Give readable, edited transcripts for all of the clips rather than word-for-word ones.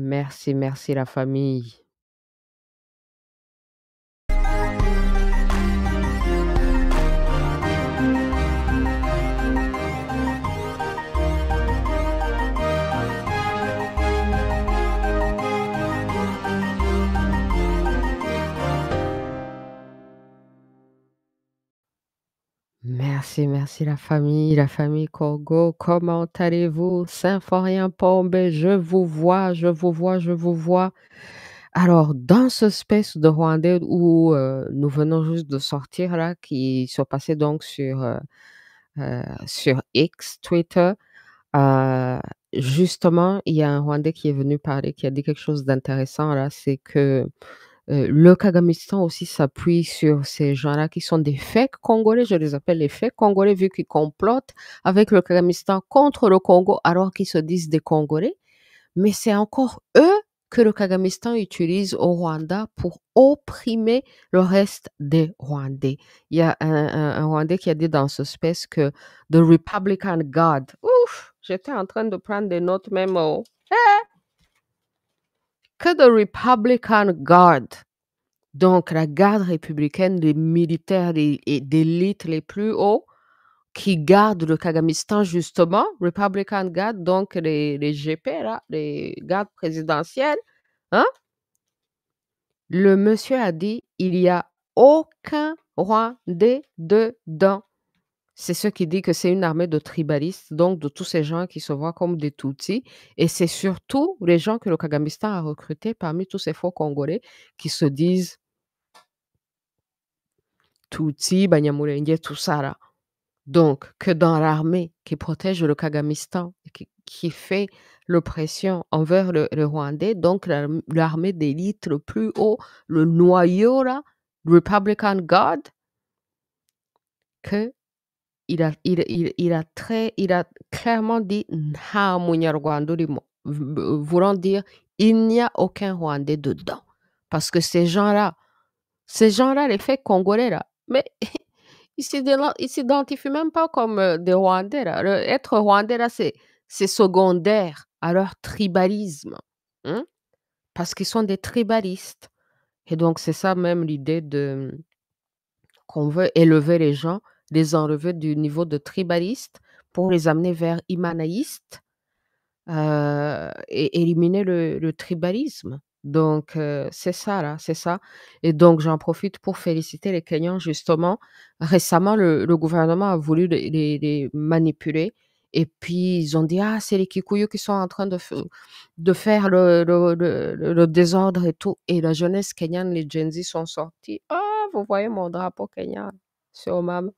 Merci, merci la famille. Merci, merci la famille Congo. Comment allez-vous? Symphorien Pombe, je vous vois, je vous vois, je vous vois. Alors, dans ce space de Rwandais où nous venons juste de sortir là, qui sont passés donc sur X, Twitter, euh, justement, il y a un Rwandais qui est venu parler, qui a dit quelque chose d'intéressant là, c'est que le Kagamistan aussi s'appuie sur ces gens-là qui sont des fake Congolais, je les appelle les fake Congolais, vu qu'ils complotent avec le Kagamistan contre le Congo alors qu'ils se disent des Congolais. Mais c'est encore eux que le Kagamistan utilise au Rwanda pour opprimer le reste des Rwandais. Il y a un Rwandais qui a dit dans ce space que The Republican God, ouf, j'étais en train de prendre des notes même, que The Republican Guard, donc la garde républicaine, les militaires et d'élite les plus hauts qui gardent le Kagamistan justement, Republican Guard, donc les GP, là, les gardes présidentielles, hein? Le monsieur a dit: «Il y a aucun Rwandais dedans». C'est ce qui dit que c'est une armée de tribalistes, donc de tous ces gens qui se voient comme des Tutsis et c'est surtout les gens que le Kagamistan a recrutés parmi tous ces faux Congolais qui se disent Tutsis, Banyamulenge, tout ça là. Donc que dans l'armée qui protège le Kagamistan, qui fait l'oppression envers le Rwandais, donc l'armée d'élite le plus haut, le noyau là, Republican Guard, que il a clairement dit nta munyarwanda urimo, voulant dire il n'y a aucun Rwandais dedans. Parce que ces gens-là, les faits congolais là, mais ils s'identifient même pas comme des Rwandais là. Être Rwandais là, c'est secondaire à leur tribalisme, hein, parce qu'ils sont des tribalistes. Et donc c'est ça même l'idée de qu'on veut élever les gens, les enlever du niveau de tribaliste pour les amener vers humanaïste, et éliminer le tribalisme. Donc c'est ça là, c'est ça et donc j'en profite pour féliciter les Kenyans justement. Récemment, le gouvernement a voulu les manipuler et puis ils ont dit: «Ah, c'est les Kikuyu qui sont en train de faire le désordre et tout» et la jeunesse kenyane, les Gen Z sont sortis. Ah, vous voyez mon drapeau kenyan sur ma main.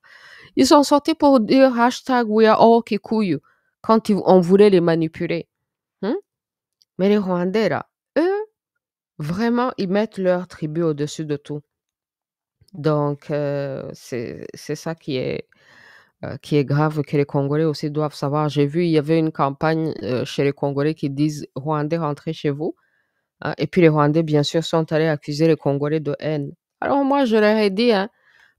Ils sont sortis pour dire hashtag We are all Kikuyu quand on voulait les manipuler. Mmh? Mais les Rwandais là, eux, vraiment, ils mettent leur tribu au-dessus de tout. Donc c'est ça qui est grave que les Congolais aussi doivent savoir. J'ai vu, il y avait une campagne, chez les Congolais qui disent: «Rwandais, rentrez chez vous», hein et puis les Rwandais, bien sûr, sont allés accuser les Congolais de haine. Alors moi, je leur ai dit, hein: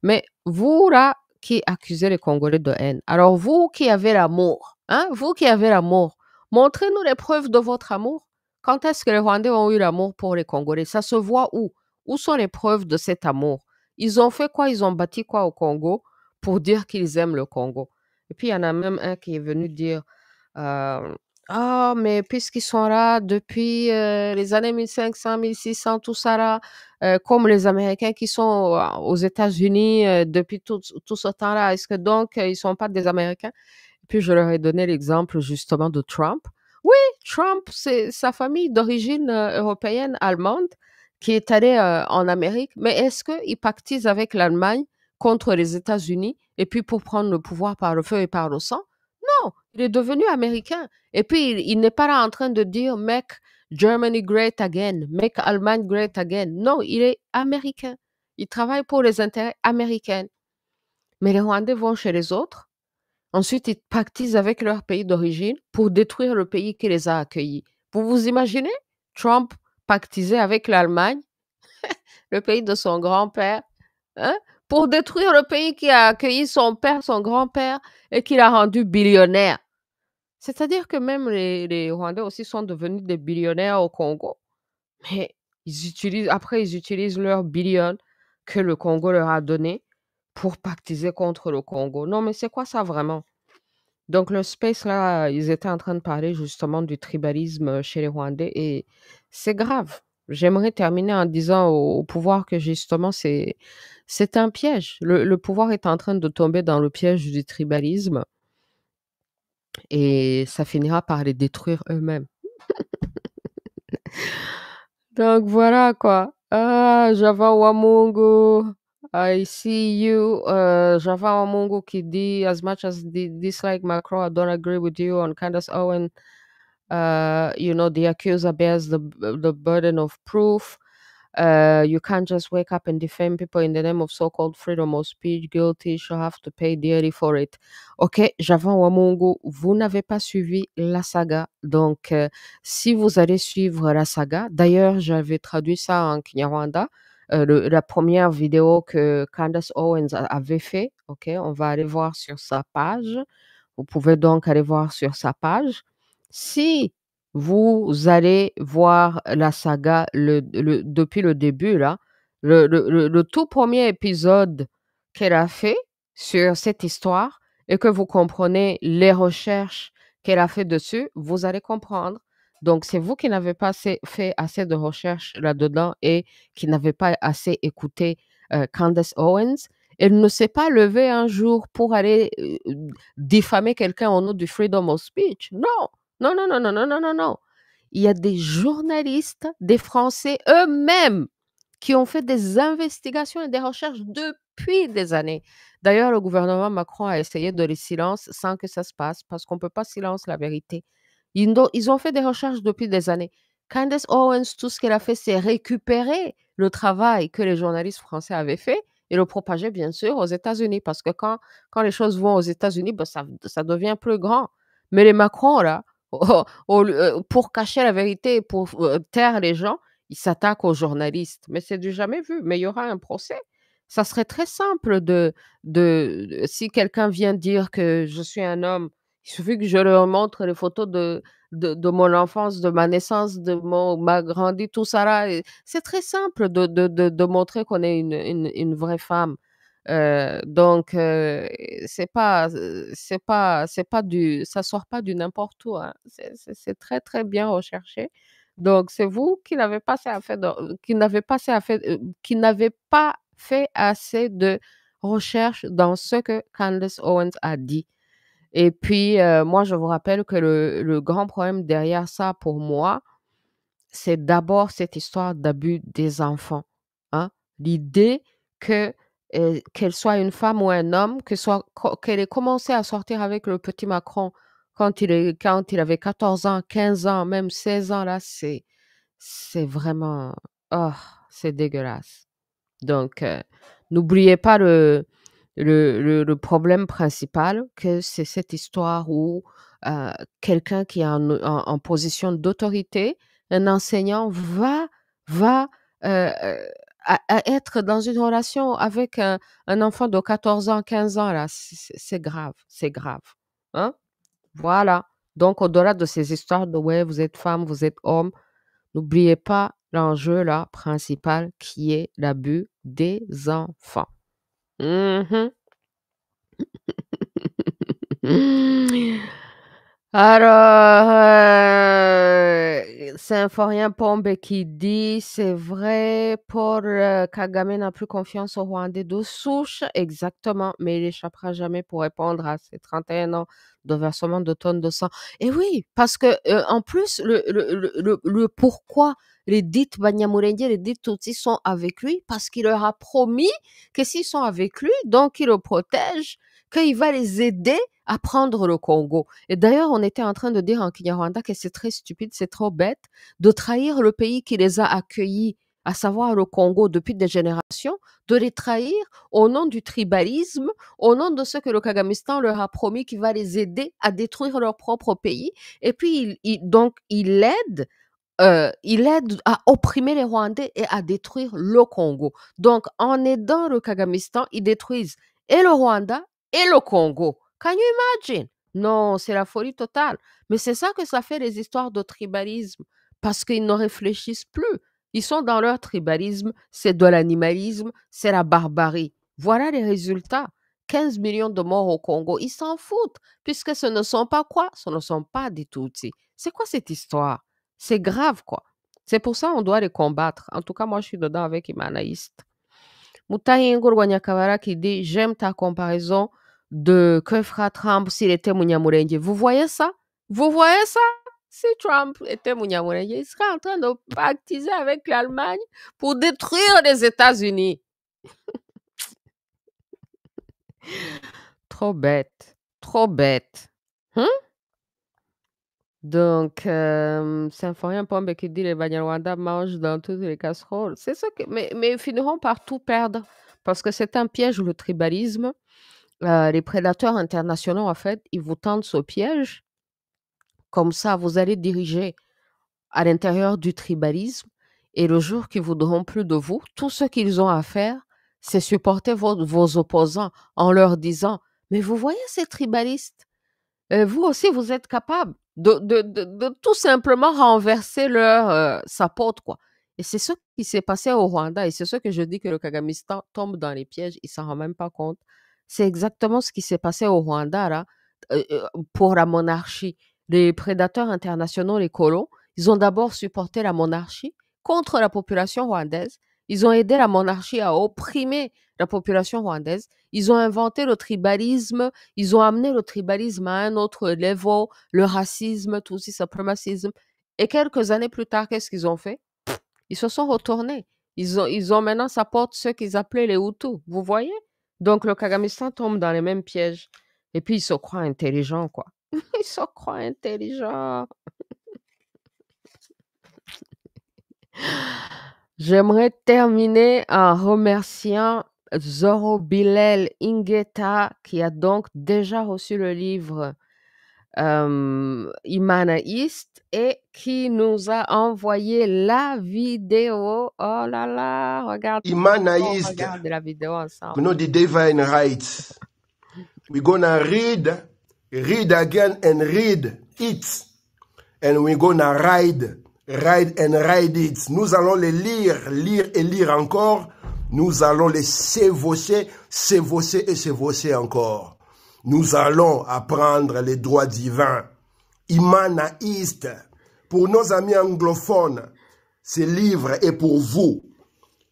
«Mais vous là, qui accusez les Congolais de haine, alors vous qui avez l'amour, hein, vous qui avez l'amour, montrez-nous les preuves de votre amour. Quand est-ce que les Rwandais ont eu l'amour pour les Congolais? Ça se voit où? Où sont les preuves de cet amour? Ils ont fait quoi? Ils ont bâti quoi au Congo pour dire qu'ils aiment le Congo?» Et puis il y en a même un qui est venu dire, hem: «Ah mais puisqu'ils sont là depuis, les années 1500-1600, tout ça là, comme les Américains qui sont, aux États-Unis, depuis tout ce temps-là, est-ce que donc, ils sont pas des Américains?» Puis je leur ai donné l'exemple justement de Trump. Oui, Trump, c'est sa famille d'origine, européenne, allemande, qui est allée, en Amérique, mais est-ce qu'il pactise avec l'Allemagne contre les États-Unis et puis pour prendre le pouvoir par le feu et par le sang? Non, il est devenu américain et puis il n'est pas là en train de dire: «Make Germany great again, make Allemagne great again». Non, il est américain. Il travaille pour les intérêts américains. Mais les Rwandais vont chez les autres. Ensuite, ils pactisent avec leur pays d'origine pour détruire le pays qui les a accueillis. Vous vous imaginez? Trump pactisait avec l'Allemagne, le pays de son grand-père, hein, pour détruire le pays qui a accueilli son père, son grand-père et qui l'a rendu billionnaire. C'est-à-dire que même les Rwandais aussi sont devenus des billionnaires au Congo, mais ils utilisent leurs billions que le Congo leur a donnés pour pactiser contre le Congo. Non, mais c'est quoi ça vraiment? Donc le space là, ils étaient en train de parler justement du tribalisme, chez les Rwandais et c'est grave. J'aimerais terminer en disant au pouvoir que justement c'est un piège. Le pouvoir est en train de tomber dans le piège du tribalisme et ça finira par les détruire eux-mêmes. Donc voilà quoi. Ah, Java Wamungu, I see you. Java Wamungu qui dit, as much as dislike Macron, I don't agree with you on Candace Owen. The accuser bears the burden of proof. You can't just wake up and defame people in the name of so-called freedom of speech. Guilty shall have to pay dearly for it. Ok, Javan Wamungu, vous n'avez pas suivi la saga. Donc, si vous allez suivre la saga, d'ailleurs, j'avais traduit ça en Kinyarwanda, la première vidéo que Candace Owens avait fait. Ok, on va aller voir sur sa page. Vous pouvez donc aller voir sur sa page. Si vous allez voir la saga depuis le début là, le tout premier épisode qu'elle a fait sur cette histoire et que vous comprenez les recherches qu'elle a fait dessus, vous allez comprendre. Donc, c'est vous qui n'avez pas fait assez de recherches là-dedans et qui n'avez pas assez écouté Candace Owens. Elle ne s'est pas levée un jour pour aller diffamer quelqu'un au nom du freedom of speech. Non, non, non, non, non, non, non, non, non. Il y a des journalistes, des Français eux-mêmes qui ont fait des investigations et des recherches depuis des années. D'ailleurs, le gouvernement Macron a essayé de les silencer sans que ça se passe parce qu'on ne peut pas silencer la vérité. Ils ont fait des recherches depuis des années. Candace Owens, tout ce qu'elle a fait, c'est récupérer le travail que les journalistes français avaient fait et le propager, bien sûr, aux États-Unis. Parce que quand les choses vont aux États-Unis, ben, ça devient plus grand. Mais les Macron, là, pour cacher la vérité, pour taire les gens, ils s'attaquent aux journalistes. Mais c'est du jamais vu. Mais il y aura un procès. Ça serait très simple si quelqu'un vient dire que je suis un homme, il suffit que je leur montre les photos de mon enfance, de ma naissance, ma grandi, tout ça là. Et c'est très simple de montrer qu'on est une vraie femme. Donc, ça sort pas du n'importe où, hein. C'est très, très bien recherché. Donc, c'est vous qui n'avez pas assez à faire qui n'avez pas fait assez de recherche dans ce que Candace Owens a dit. Et puis, moi, je vous rappelle que le grand problème derrière ça, pour moi, c'est d'abord cette histoire d'abus des enfants, hein. L'idée que, qu'elle soit une femme ou un homme, qu'elle ait commencé à sortir avec le petit Macron quand il avait 14 ans, 15 ans, même 16 ans, là, c'est vraiment, oh, c'est dégueulasse. Donc, n'oubliez pas le problème principal, que c'est cette histoire où quelqu'un qui est en position d'autorité, un enseignant, va être dans une relation avec un enfant de 14 ans, 15 ans, là. C'est grave, c'est grave. Hein? Voilà. Donc, au-delà de ces histoires de ouais, vous êtes femme, vous êtes homme, n'oubliez pas l'enjeu là principal qui est l'abus des enfants. Mmh. Alors, Symphorien Pombe qui dit: «C'est vrai, Paul, Kagame n'a plus confiance aux Rwandais de souche». Exactement, mais il échappera jamais pour répondre à ses 31 ans de versement de tonnes de sang. Et oui, parce que, en plus, le pourquoi les dites Banyamulenge, les dites Tutsis sont avec lui, parce qu'il leur a promis que s'ils sont avec lui, donc il le protège, qu'il va les aider à prendre le Congo. Et d'ailleurs, on était en train de dire en Kinyarwanda que c'est très stupide, c'est trop bête de trahir le pays qui les a accueillis, à savoir le Congo, depuis des générations, de les trahir au nom du tribalisme, au nom de ce que le Kagamistan leur a promis qui va les aider à détruire leur propre pays. Et puis, donc, il aide à opprimer les Rwandais et à détruire le Congo. Donc, en aidant le Kagamistan, ils détruisent et le Rwanda et le Congo. Can you imagine? Non, c'est la folie totale. Mais c'est ça que ça fait les histoires de tribalisme, parce qu'ils ne réfléchissent plus. Ils sont dans leur tribalisme, c'est de l'animalisme, c'est la barbarie. Voilà les résultats. 15 millions de morts au Congo, ils s'en foutent, puisque ce ne sont pas quoi? Ce ne sont pas des Tutsis. C'est quoi cette histoire? C'est grave, quoi. C'est pour ça qu'on doit les combattre. En tout cas, moi, je suis dedans avec Imanaïste. Mutahingo Rwanyakabara qui dit: «J'aime ta comparaison de que fera Trump s'il était Munyamulenge». Vous voyez ça? Vous voyez ça? Si Trump était Munyamulenge, il serait en train de pactiser avec l'Allemagne pour détruire les États-Unis. Trop bête, trop bête. Hein? Donc, Symphorien Pombe qui dit: «Les Banyarwanda mangent dans toutes les casseroles». C'est ça que mais ils finiront par tout perdre parce que c'est un piège, le tribalisme. Les prédateurs internationaux, en fait, ils vous tendent ce piège. Comme ça, vous allez diriger à l'intérieur du tribalisme et le jour qu'ils voudront plus de vous, tout ce qu'ils ont à faire, c'est supporter vos opposants en leur disant: «Mais vous voyez ces tribalistes? Vous aussi, vous êtes capable de tout simplement renverser leur sapot, quoi». Et c'est ce qui s'est passé au Rwanda et c'est ce que je dis que le Kagamistan tombe dans les pièges, il s'en rend même pas compte. C'est exactement ce qui s'est passé au Rwanda, là, pour la monarchie. Les prédateurs internationaux, les colons, ils ont d'abord supporté la monarchie contre la population rwandaise. Ils ont aidé la monarchie à opprimer la population rwandaise. Ils ont inventé le tribalisme, ils ont amené le tribalisme à un autre level, le racisme, tout aussi, suprémacisme. Et quelques années plus tard, qu'est-ce qu'ils ont fait? Ils se sont retournés. Ils ont maintenant sa porte ceux qu'ils appelaient les Hutus. Vous voyez? Donc le Kagamistan tombe dans les mêmes pièges. Et puis ils se croient intelligents, quoi. Ils se croient intelligents. J'aimerais terminer en remerciant Zoro Bilel Ingeta qui a donc déjà reçu le livre Imanaïste et qui nous a envoyé la vidéo. Oh là là, regardez, on Imanaïste, regarde la vidéo ensemble. you know the divine rights. We're gonna read again and read it. And we're gonna ride and ride it. Nous allons les lire et lire encore. Nous allons les s'évosser et s'évosser encore. Nous allons apprendre les droits divins. Imanaïste. Pour nos amis anglophones, ce livre est pour vous.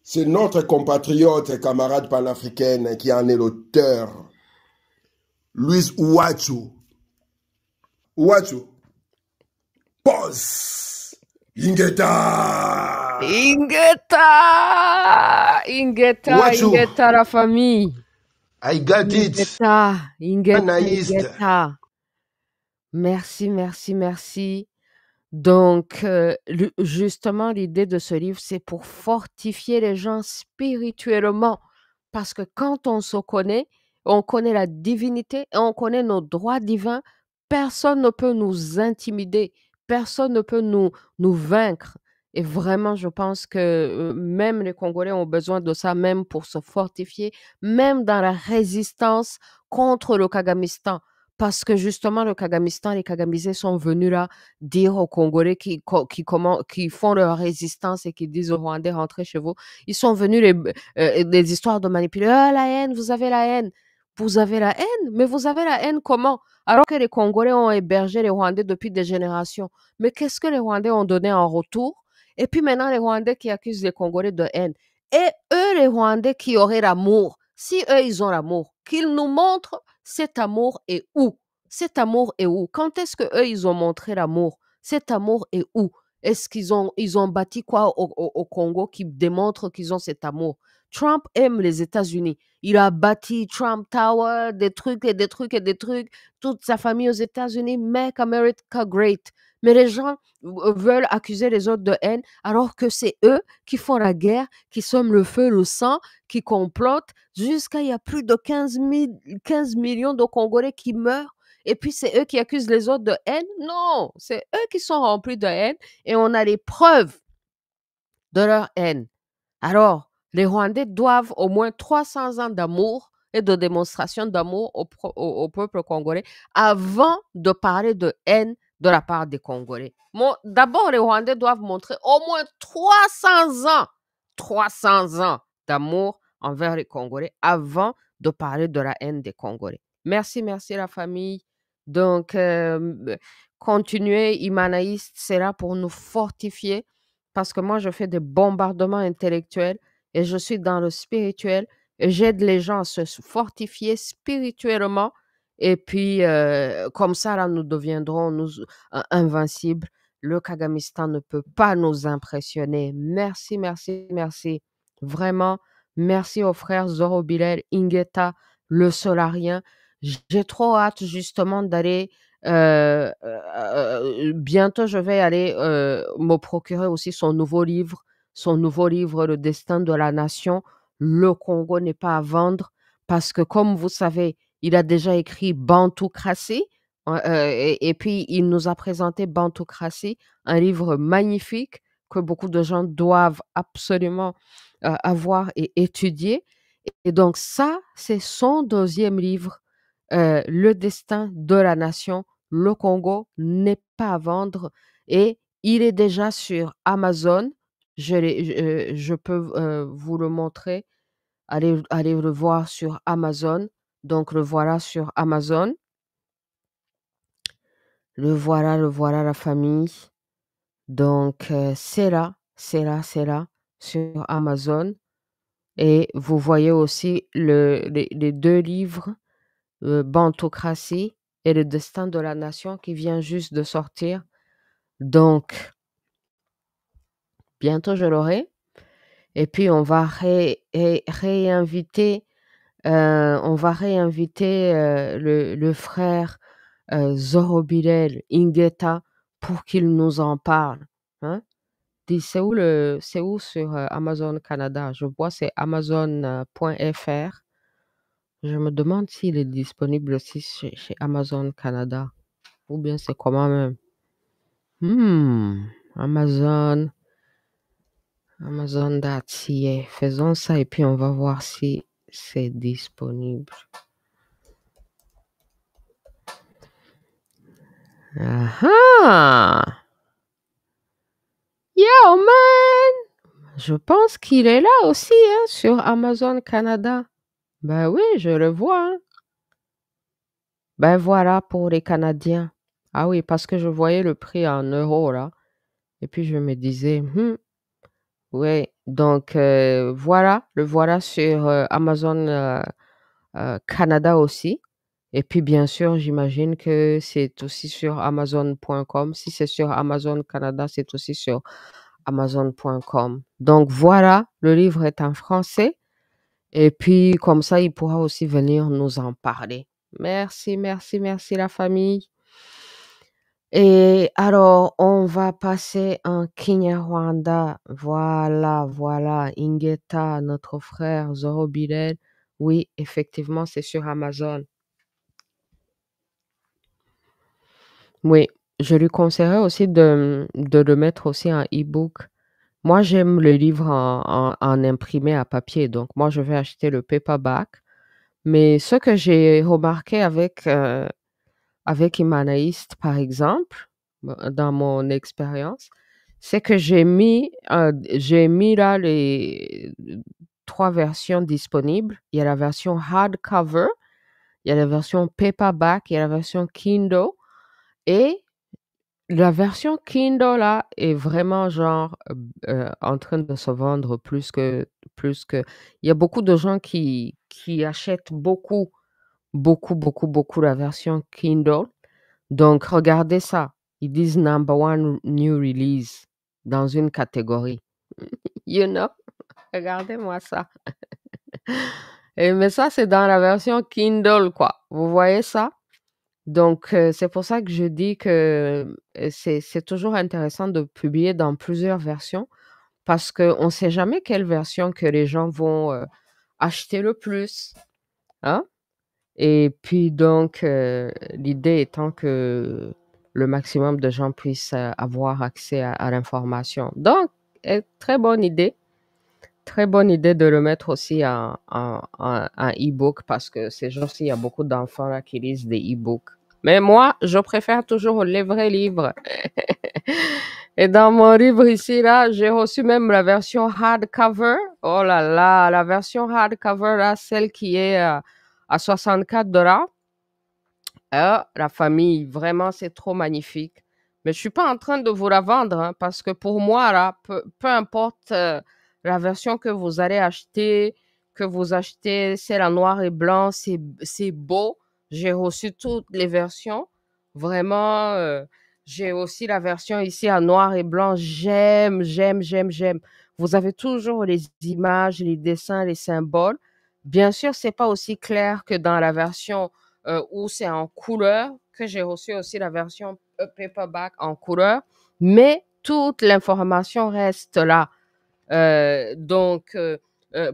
C'est notre compatriote et camarade panafricaine qui en est l'auteur. Louise Ouachou. Ouachou. Pause. Ingeta. Ingeta, la famille. I got Ingeta. Merci. Donc, justement, l'idée de ce livre, c'est pour fortifier les gens spirituellement. Parce que quand on se connaît, on connaît la divinité et on connaît nos droits divins, personne ne peut nous intimider, personne ne peut nous vaincre. Et vraiment, je pense que même les Congolais ont besoin de ça, même pour se fortifier, même dans la résistance contre le Kagamistan. Parce que justement, le Kagamistan, les Kagamisés sont venus là dire aux Congolais qui font leur résistance et qui disent aux Rwandais: «Rentrez chez vous». Ils sont venus des histoires de manipuler: «Ah, la haine, vous avez la haine». Vous avez la haine? Mais vous avez la haine comment? Alors que les Congolais ont hébergé les Rwandais depuis des générations. Mais qu'est-ce que les Rwandais ont donné en retour? Et puis maintenant, les Rwandais qui accusent les Congolais de haine. Et eux, les Rwandais qui auraient l'amour, si eux, ils ont l'amour, qu'ils nous montrent cet amour est où? Cet amour est où? Quand est-ce que eux ils ont montré l'amour? Cet amour est où? Est-ce qu'ils ont bâti quoi au Congo qui démontre qu'ils ont cet amour? Trump aime les États-Unis. Il a bâti Trump Tower, des trucs et des trucs et des trucs. Toute sa famille aux États-Unis, Make America Great. Mais les gens veulent accuser les autres de haine alors que c'est eux qui font la guerre, qui sèment le feu, le sang, qui complotent jusqu'à il y a plus de 15 millions de Congolais qui meurent. Et puis, c'est eux qui accusent les autres de haine. Non, c'est eux qui sont remplis de haine et on a les preuves de leur haine. Alors, les Rwandais doivent au moins 300 ans d'amour et de démonstration d'amour au peuple congolais avant de parler de haine de la part des Congolais. D'abord, les Rwandais doivent montrer au moins 300 ans d'amour envers les Congolais avant de parler de la haine des Congolais. Merci, merci la famille. Donc, continuez, Imanaïste, c'est là pour nous fortifier parce que moi, je fais des bombardements intellectuels et je suis dans le spirituel et j'aide les gens à se fortifier spirituellement et puis, comme ça, là, nous deviendrons invincibles. Le Kagamistan ne peut pas nous impressionner. Merci, merci, merci. Vraiment, merci aux frères Zoro Bilel, Ingeta, le Solarien. J'ai trop hâte justement d'aller. Bientôt, je vais aller me procurer aussi son nouveau livre, Le destin de la nation. Le Congo n'est pas à vendre parce que, comme vous savez, il a déjà écrit Bantoocratie et puis il nous a présenté Bantoocratie, un livre magnifique que beaucoup de gens doivent absolument avoir et étudier. Et donc ça, c'est son deuxième livre, Le destin de la nation. Le Congo n'est pas à vendre et il est déjà sur Amazon. Je peux vous le montrer. Allez le voir sur Amazon. Donc, le voilà sur Amazon. Le voilà, la famille. Donc, c'est là sur Amazon. Et vous voyez aussi les deux livres, Bantoocratie et Le destin de la nation qui vient juste de sortir. Donc, bientôt je l'aurai. Et puis, on va réinviter le frère Zoro Bilel, Ingeta, pour qu'il nous en parle. Hein? C'est où sur Amazon Canada? Je vois c'est amazon.fr. Je me demande s'il est disponible aussi chez Amazon Canada. Ou bien c'est comment même? Amazon.ca. Faisons ça et puis on va voir si c'est disponible. Ah! Yo, man! Je pense qu'il est là aussi, hein, sur Amazon Canada. Ben oui, je le vois. Hein. Ben voilà pour les Canadiens. Ah oui, parce que je voyais le prix en euros, là. Et puis je me disais, oui, donc le voilà sur Amazon Canada aussi. Et puis bien sûr, j'imagine que c'est aussi sur Amazon.com. Si c'est sur Amazon Canada, c'est aussi sur Amazon.com. Donc voilà, le livre est en français. Et puis comme ça, il pourra aussi venir nous en parler. Merci, merci, merci la famille. Et alors, on va passer en Kinyarwanda. Voilà, Ingeta, notre frère Zoro Bilel. Oui, effectivement, c'est sur Amazon. Oui, je lui conseillerais aussi de le mettre aussi en e-book. Moi, j'aime le livre en imprimé à papier, donc moi, je vais acheter le paperback. Mais ce que j'ai remarqué avec Imanaïste, par exemple, dans mon expérience, c'est que j'ai mis là les 3 versions disponibles. Il y a la version hardcover, il y a la version paperback, il y a la version Kindle et la version Kindle là est vraiment genre, en train de se vendre plus que il y a beaucoup de gens qui achètent beaucoup, beaucoup, beaucoup, beaucoup la version Kindle. Donc regardez ça, ils disent number one new release dans une catégorie. You know? Regardez-moi ça. Mais ça, c'est dans la version Kindle, quoi. Vous voyez ça? Donc, c'est pour ça que je dis que c'est toujours intéressant de publier dans plusieurs versions parce qu'on ne sait jamais quelle version que les gens vont acheter le plus. Hein? Et puis donc, l'idée étant que le maximum de gens puissent avoir accès à l'information. Donc, très bonne idée. Très bonne idée de le mettre aussi en e-book parce que ces jours-ci, il y a beaucoup d'enfants là qui lisent des e-books. Mais moi, je préfère toujours les vrais livres. Et dans mon livre ici, là, j'ai reçu même la version hardcover. Oh là là, la version hardcover, là, celle qui est à 64 $. La famille, vraiment, c'est trop magnifique. Mais je suis pas en train de vous la vendre, hein, parce que pour moi, là, peu importe la version que vous achetez, c'est la noir et blanc, c'est beau. J'ai reçu toutes les versions. Vraiment, j'ai aussi la version ici en noir et blanc. J'aime, j'aime, j'aime, j'aime. Vous avez toujours les images, les dessins, les symboles. Bien sûr, c'est pas aussi clair que dans la version où c'est en couleur, que j'ai reçu aussi la version paperback en couleur, mais toute l'information reste là.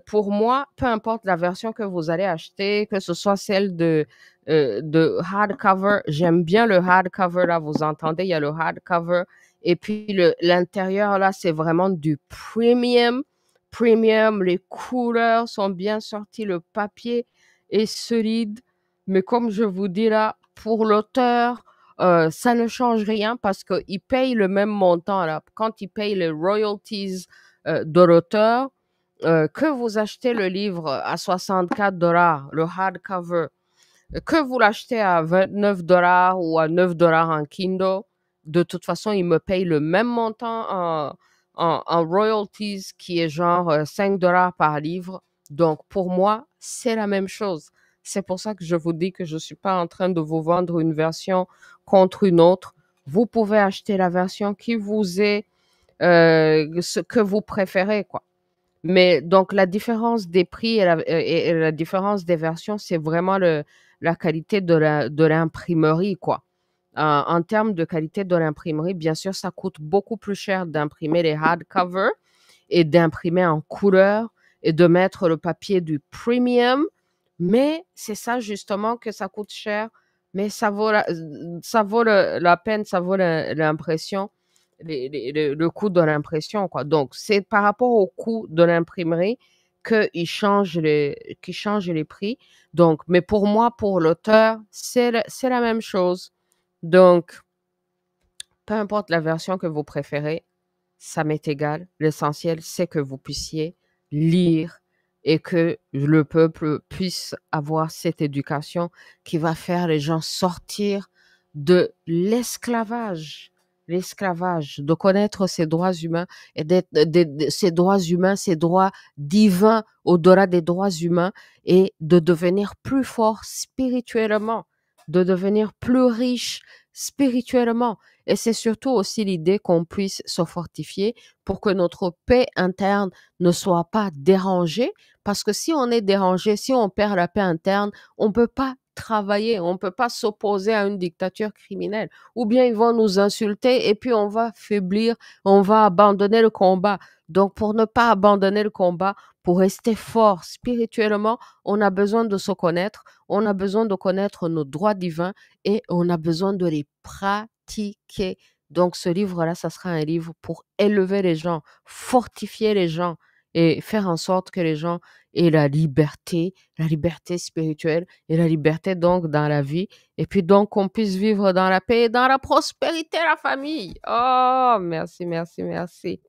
Pour moi, peu importe la version que vous allez acheter, que ce soit celle de hardcover, j'aime bien le hardcover, là, vous entendez, il y a le hardcover, et puis l'intérieur, là, c'est vraiment du premium. Premium, les couleurs sont bien sorties, le papier est solide, mais comme je vous dis là, pour l'auteur, ça ne change rien parce qu'il paye le même montant, là. Quand il paye les royalties de l'auteur, que vous achetez le livre à 64 $, le hardcover, que vous l'achetez à 29 $ ou à 9 $ en Kindle, de toute façon, il me paye le même montant en royalties qui est genre 5 $ par livre. Donc, pour moi, c'est la même chose. C'est pour ça que je vous dis que je ne suis pas en train de vous vendre une version contre une autre. Vous pouvez acheter la version qui vous est ce que vous préférez, quoi. Mais donc, la différence des prix et la différence des versions, c'est vraiment la qualité de l'imprimerie, quoi. En termes de qualité de l'imprimerie, bien sûr, ça coûte beaucoup plus cher d'imprimer les hardcovers et d'imprimer en couleur et de mettre le papier du premium. Mais c'est ça justement que ça coûte cher, mais ça vaut la peine, ça vaut l'impression, le coût de l'impression, quoi. Donc, c'est par rapport au coût de l'imprimerie qu'ils changent les prix. Donc, mais pour moi, pour l'auteur, c'est la même chose. Donc, peu importe la version que vous préférez, ça m'est égal. L'essentiel, c'est que vous puissiez lire et que le peuple puisse avoir cette éducation qui va faire les gens sortir de l'esclavage. L'esclavage, de connaître ses droits humains et ses droits humains, ses droits divins au-delà des droits humains et de devenir plus fort spirituellement, de devenir plus riche spirituellement. Et c'est surtout aussi l'idée qu'on puisse se fortifier pour que notre paix interne ne soit pas dérangée. Parce que si on est dérangé, si on perd la paix interne, on ne peut pas travailler, on ne peut pas s'opposer à une dictature criminelle. Ou bien ils vont nous insulter et puis on va faiblir, on va abandonner le combat. Donc pour ne pas abandonner le combat, pour rester fort spirituellement, on a besoin de se connaître, on a besoin de connaître nos droits divins et on a besoin de les pratiquer. Donc, ce livre-là, ça sera un livre pour élever les gens, fortifier les gens et faire en sorte que les gens aient la liberté spirituelle et la liberté donc dans la vie. Et puis donc qu'on puisse vivre dans la paix et dans la prospérité, la famille. Oh, merci, merci, merci.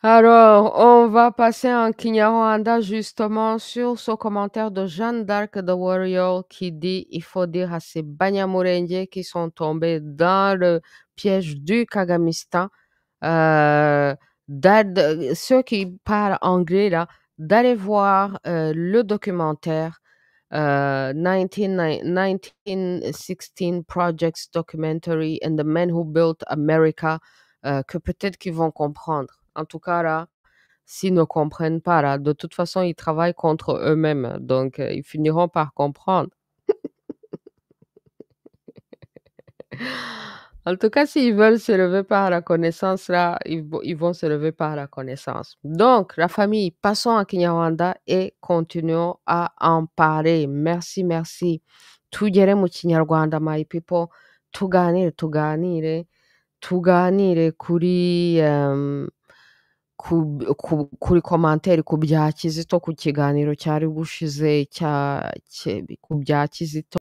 Alors, on va passer en Kinyarwanda justement sur ce commentaire de Jeanne d'Arc the Warrior qui dit il faut dire à ces Banyamulenge qui sont tombés dans le piège du Kagamistan, ceux qui parlent anglais là, d'aller voir le documentaire 1916 Projects Documentary and the Men Who Built America, que peut-être qu'ils vont comprendre. En tout cas, là, s'ils ne comprennent pas, là, de toute façon, ils travaillent contre eux-mêmes. Donc, ils finiront par comprendre. En tout cas, s'ils veulent se lever par la connaissance, là, ils vont se lever par la connaissance. Donc, la famille, passons à Kinyarwanda et continuons à en parler. Merci, merci. Tugere mu Kinyarwanda, my people. Tuganire, tuganire. tuganire kuri commentaire ku bya Kizito, ku kiganiro cyari gushize ku bya Kizito.